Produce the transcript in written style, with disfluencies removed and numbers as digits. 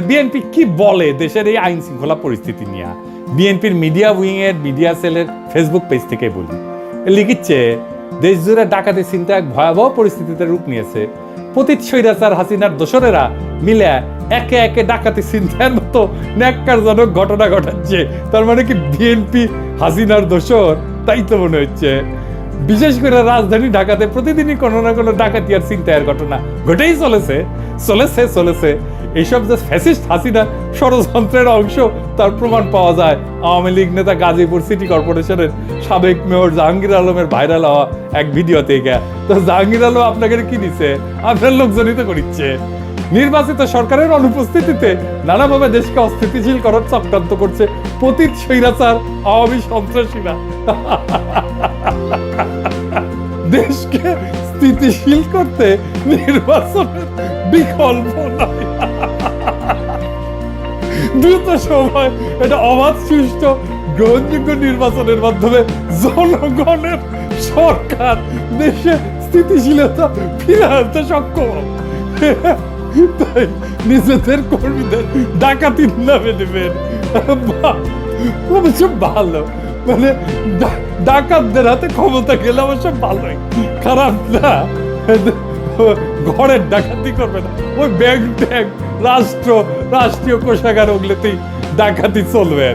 BNP কি বলে দেশের এই আইন শৃঙ্খলা পরিস্থিতি নিয়ে? বিএনপির মিডিয়া উইং এর মিডিয়া সেলের ফেসবুক পেজ থেকে বলি, লিখিচ্ছে দেশ জুড়ে ডাকাতি চিন্তা এক ভয়াবহ পরিস্থিতিতে রূপ নিয়েছে। পতিত স্বৈরাচার হাসিনার দোসরেরা মিলে একে একে ডাকাতি চিন্তার মতো ন্যাক্কারজনক ঘটনা ঘটাচ্ছে। তার মানে কি বিএনপি হাসিনার দোসর? তাই তো মনে হচ্ছে। বিশেষ করে রাজধানী ঢাকাতে প্রতিদিনই কোনো না কোনো ডাকাতি আর চিন্তায়ের ঘটনা ঘটেই চলেছে। এইসব যে ফ্যাসিস্ট হাসিনা ষড়যন্ত্রের অংশ তার প্রমাণ পাওয়া যায় আওয়ামী লীগ নেতা গাজীপুর সিটি কর্পোরেশনের সাবেক মেয়র জাহাঙ্গীর আলমের ভাইরাল হওয়া এক ভিডিওতে গিয়া। তো জাহাঙ্গীর আলম আপনাকে কি দিচ্ছে? আপনার লোকজনই তো করিচ্ছে। নির্বাচিত সরকারের অনুপস্থিতিতে নানাভাবে দেশকে অস্থিতিশীল করার চক্রান্ত করছে পতিত স্বৈরাচার আওয়ামী সন্ত্রাসীরা। দেশকে স্থিতিশীল করতে নির্বাচনের বিকল্প নয়। দ্রুত সময় এটা অবাধ সুষ্ঠু গ্রহণযোগ্য নির্বাচনের মাধ্যমে জনগণের সরকার দেশে স্থিতিশীলতা ফিরে আনতে সক্ষম। তাই নিজেদের কর্মীদের ডাকাতির নামে দেবেন। অবশ্য ভালো, মানে ডাকাতদের হাতে ক্ষমতা গেলে অবশ্য ভালোই, খারাপ না। ঘরের ডাকাতি করবে না, ওই ব্যাংক রাষ্ট্রীয় কোষাগার ওগুলোতেই ডাকাতি চলবে।